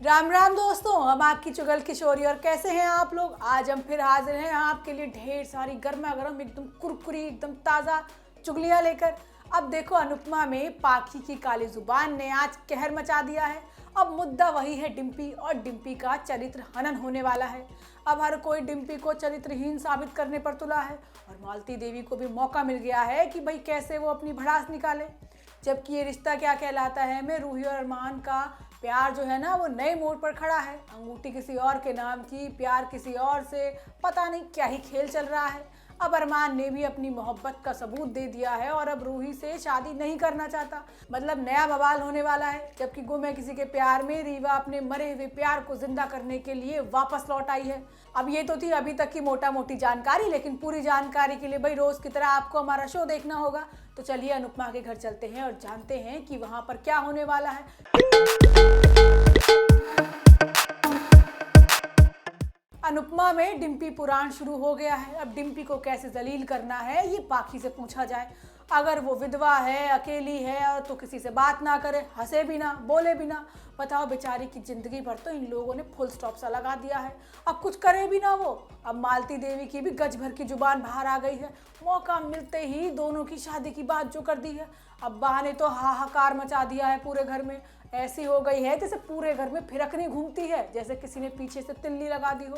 राम राम दोस्तों, हम आपकी चुगल किशोरी। और कैसे हैं आप लोग? आज हम फिर हाजिर हैं आपके लिए ढेर सारी गर्मा गर्म एकदम कुरकुरी एकदम ताज़ा चुगलियाँ लेकर। अब देखो, अनुपमा में पाखी की काली जुबान ने आज कहर मचा दिया है। अब मुद्दा वही है डिम्पी, और डिम्पी का चरित्र हनन होने वाला है। अब हर कोई डिम्पी को चरित्रहीन साबित करने पर तुला है, और मालती देवी को भी मौका मिल गया है कि भाई कैसे वो अपनी भड़ास निकाले। जबकि ये रिश्ता क्या कहलाता है में रूही और अरमान का प्यार जो है ना, वो नए मोड़ पर खड़ा है। अंगूठी किसी और के नाम की, प्यार किसी और से, पता नहीं क्या ही खेल चल रहा है। अब अरमान ने भी अपनी मोहब्बत का सबूत दे दिया है और अब रूही से शादी नहीं करना चाहता। मतलब नया बवाल होने वाला है। जबकि गुम है किसी के प्यार में रीवा अपने मरे हुए प्यार को जिंदा करने के लिए वापस लौट आई है। अब ये तो थी अभी तक की मोटा मोटी जानकारी, लेकिन पूरी जानकारी के लिए भाई रोज की तरह आपको हमारा शो देखना होगा। तो चलिए अनुपमा के घर चलते हैं और जानते हैं कि वहां पर क्या होने वाला है। अनुपमा में डिम्पी पुराण शुरू हो गया है। अब डिम्पी को कैसे जलील करना है ये पाखी से पूछा जाए। अगर वो विधवा है, अकेली है, तो किसी से बात ना करे, हंसे भी ना, बोले भी ना। बताओ, बेचारी की जिंदगी भर तो इन लोगों ने फुल स्टॉप सा लगा दिया है। अब कुछ करे भी ना वो। अब मालती देवी की भी गज भर की जुबान बाहर आ गई है। मौका मिलते ही दोनों की शादी की बात जो कर दी है। अब बा ने तो हाहाकार मचा दिया है पूरे घर में। ऐसी हो गई है जैसे पूरे घर में फिरकनी घूमती है, जैसे किसी ने पीछे से तिल्ली लगा दी हो।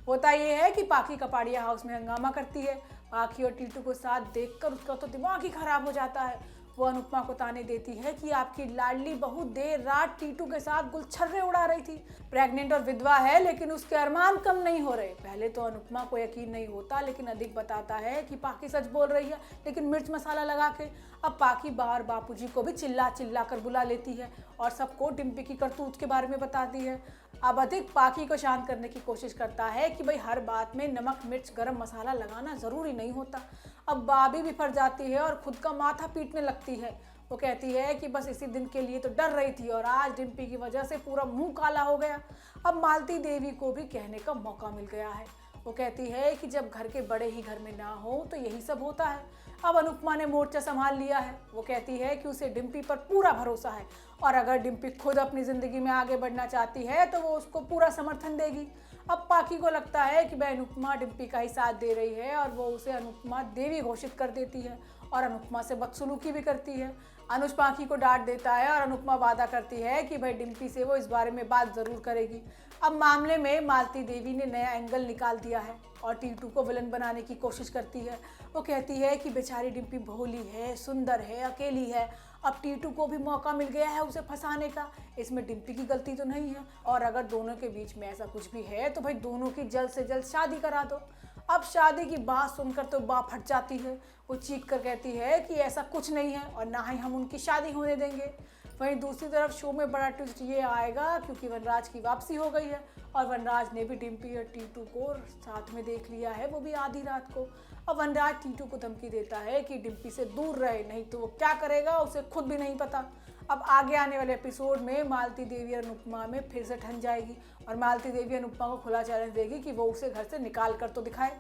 होता ये है कि पाखी कपाड़िया हाउस में हंगामा करती है। पाखी और टीटू को साथ देखकर उसका तो दिमाग ही खराब हो जाता है। वो अनुपमा को ताने देती है कि आपकी लाडली बहू देर रात टीटू के साथ गुलछर्रे उड़ा रही थी। प्रेग्नेंट और विधवा है, लेकिन उसके अरमान कम नहीं हो रहे। पहले तो अनुपमा को यकीन नहीं होता, लेकिन अधिक बताता है कि पाखी सच बोल रही है, लेकिन मिर्च मसाला लगा के। अब पाखी बाहर बापूजी को भी चिल्ला चिल्ला कर बुला लेती है और सबको डिम्पी की करतूत के बारे में बताती है। अब अधिक पाखी को शांत करने की कोशिश करता है कि भाई हर बात में नमक मिर्च गरम मसाला लगाना ज़रूरी नहीं होता। अब बाबी भी फर जाती है और खुद का माथा पीटने लगती है। वो कहती है कि बस इसी दिन के लिए तो डर रही थी और आज डिम्पी की वजह से पूरा मुंह काला हो गया। अब मालती देवी को भी कहने का मौका मिल गया है। वो कहती है कि जब घर के बड़े ही घर में ना हो तो यही सब होता है। अब अनुपमा ने मोर्चा संभाल लिया है। वो कहती है कि उसे डिम्पी पर पूरा भरोसा है, और अगर डिम्पी खुद अपनी ज़िंदगी में आगे बढ़ना चाहती है तो वो उसको पूरा समर्थन देगी। अब पाखी को लगता है कि वह अनुपमा डिम्पी का ही साथ दे रही है, और वो उसे अनुपमा देवी घोषित कर देती है और अनुपमा से बदसलूकी भी करती है। अनुज पाखी को डांट देता है और अनुपमा वादा करती है कि भाई डिम्पी से वो इस बारे में बात ज़रूर करेगी। अब मामले में मालती देवी ने नया एंगल निकाल दिया है और टीटू को विलन बनाने की कोशिश करती है। वो कहती है कि बेचारी डिम्पी भोली है, सुंदर है, अकेली है। अब टीटू को भी मौका मिल गया है उसे फंसाने का। इसमें डिम्पी की गलती तो नहीं है, और अगर दोनों के बीच में ऐसा कुछ भी है तो भाई दोनों की जल्द से जल्द शादी करा दो। अब शादी की बात सुनकर तो बात फट जाती है। वो चीख कर कहती है कि ऐसा कुछ नहीं है और ना ही हम उनकी शादी होने देंगे। वहीं दूसरी तरफ शो में बड़ा ट्विस्ट ये आएगा, क्योंकि वनराज की वापसी हो गई है और वनराज ने भी डिम्पी और टीटू को साथ में देख लिया है, वो भी आधी रात को। अब वनराज टीटू को धमकी देता है कि डिम्पी से दूर रहे, नहीं तो वो क्या करेगा उसे खुद भी नहीं पता। अब आगे आने वाले एपिसोड में मालती देवी और अनुपमा में फिर से ठन जाएगी, और मालती देवी अनुपमा को खुला चैलेंज देगी कि वो उसे घर से निकाल कर तो दिखाए।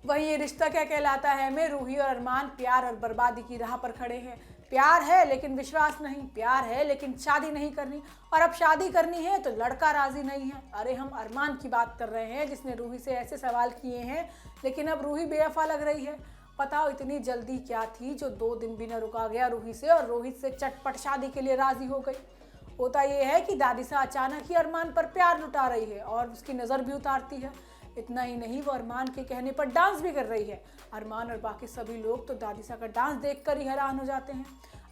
वहीं ये रिश्ता क्या कहलाता है में रूही और अरमान प्यार और बर्बादी की राह पर खड़े हैं। प्यार है लेकिन विश्वास नहीं, प्यार है लेकिन शादी नहीं करनी, और अब शादी करनी है तो लड़का राजी नहीं है। अरे हम अरमान की बात कर रहे हैं जिसने रूही से ऐसे सवाल किए हैं, लेकिन अब रूही बेवफा लग रही है। बताओ इतनी जल्दी क्या थी जो 2 दिन भी न रुका गया रूही से, और रोहित से चटपट शादी के लिए राजी हो गई। होता ये है कि दादीसा अचानक ही अरमान पर प्यार लुटा रही है और उसकी नज़र भी उतारती है। इतना ही नहीं, वो अरमान के कहने पर डांस भी कर रही है। अरमान और बाकी सभी लोग तो दादीसा का डांस देखकर ही हैरान हो जाते हैं।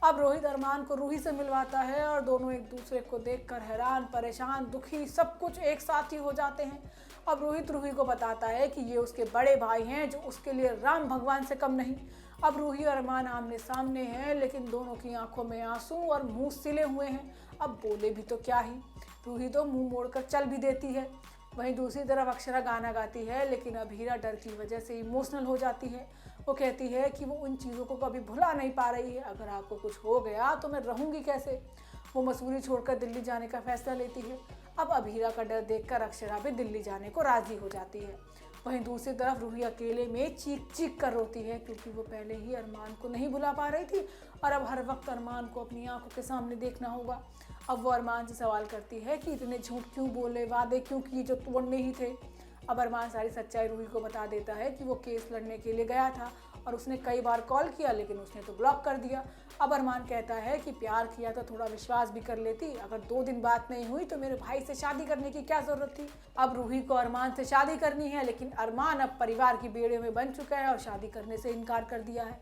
अब रोहित अरमान को रूही से मिलवाता है और दोनों एक दूसरे को देखकर हैरान, परेशान, दुखी, सब कुछ एक साथ ही हो जाते हैं। अब रोहित रूही को बताता है कि ये उसके बड़े भाई हैं जो उसके लिए राम भगवान से कम नहीं। अब रूही और अरमान आमने सामने हैं, लेकिन दोनों की आंखों में आंसू और मुंह सिले हुए हैं। अब बोले भी तो क्या ही, रूही तो मुंह मोड़कर चल भी देती है। वहीं दूसरी तरफ अक्षरा गाना गाती है, लेकिन अभीरा डर की वजह से इमोशनल हो जाती है। वो कहती है कि वो उन चीज़ों को कभी भुला नहीं पा रही है। अगर आपको कुछ हो गया तो मैं रहूँगी कैसे। वो मसूरी छोड़कर दिल्ली जाने का फैसला लेती है। अब अभीरा का डर देखकर अक्षरा भी दिल्ली जाने को राजी हो जाती है। वहीं दूसरी तरफ रूही अकेले में चीख चीख कर रोती है, क्योंकि वो पहले ही अरमान को नहीं भुला पा रही थी और अब हर वक्त अरमान को अपनी आंखों के सामने देखना होगा। अब वो अरमान से सवाल करती है कि इतने झूठ क्यों बोले, वादे क्यों किए जो तोड़ने ही थे। अब अरमान सारी सच्चाई रूही को बता देता है कि वो केस लड़ने के लिए गया था और उसने कई बार कॉल किया लेकिन उसने तो ब्लॉक कर दिया। अब अरमान कहता है कि प्यार किया तो थोड़ा विश्वास भी कर लेती, अगर 2 दिन बात नहीं हुई तो मेरे भाई से शादी करने की क्या जरूरत थी। अब रूही को अरमान से शादी करनी है, लेकिन अरमान अब परिवार की बेड़े में बन चुका है और शादी करने से इनकार कर दिया है।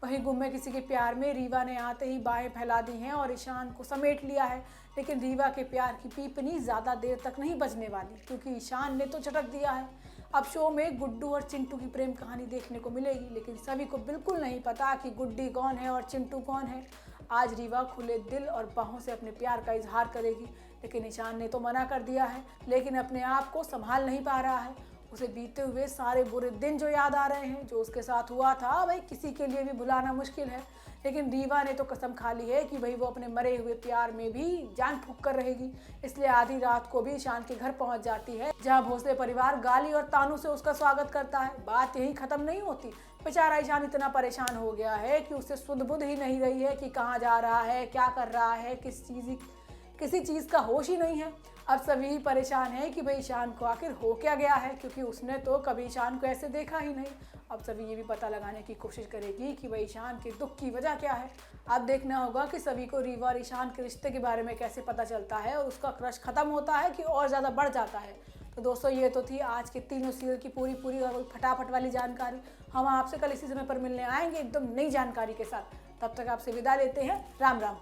वहीं गुम्मे किसी के प्यार में रीवा ने आते ही बाहें फैला दी हैं और ईशान को समेट लिया है, लेकिन रीवा के प्यार की पीपनी ज़्यादा देर तक नहीं बजने वाली, क्योंकि ईशान ने तो झटक दिया है। अब शो में गुड्डू और चिंटू की प्रेम कहानी देखने को मिलेगी, लेकिन सभी को बिल्कुल नहीं पता कि गुड्डी कौन है और चिंटू कौन है। आज रीवा खुले दिल और बाहों से अपने प्यार का इजहार करेगी, लेकिन ईशान ने तो मना कर दिया है, लेकिन अपने आप को संभाल नहीं पा रहा है। उसे बीते हुए सारे बुरे दिन जो याद आ रहे हैं, जो उसके साथ हुआ था, भाई किसी के लिए भी भुलाना मुश्किल है। लेकिन रीवा ने तो कसम खा ली है कि भाई वो अपने मरे हुए प्यार में भी जान फूंक कर रहेगी। इसलिए आधी रात को भी ईशान के घर पहुंच जाती है, जहां भोसले परिवार गाली और तानों से उसका स्वागत करता है। बात यही खत्म नहीं होती, बेचारा ईशान इतना परेशान हो गया है कि उसे सुध बुध ही नहीं रही है कि कहाँ जा रहा है, क्या कर रहा है, किसी चीज़ का होश ही नहीं है। अब सभी परेशान हैं कि भाई ईशान को आखिर हो क्या गया है, क्योंकि उसने तो कभी ईशान को ऐसे देखा ही नहीं। अब सभी ये भी पता लगाने की कोशिश करेगी कि भाई ईशान के दुख की वजह क्या है। अब देखना होगा कि सभी को रीवा और ईशान के रिश्ते के बारे में कैसे पता चलता है और उसका क्रश खत्म होता है कि और ज़्यादा बढ़ जाता है। तो दोस्तों, ये तो थी आज के तीनों सीरियल की पूरी और फटाफट वाली जानकारी। हम आपसे कल इसी समय पर मिलने आएंगे एकदम नई जानकारी के साथ। तब तक आपसे विदा लेते हैं। राम राम।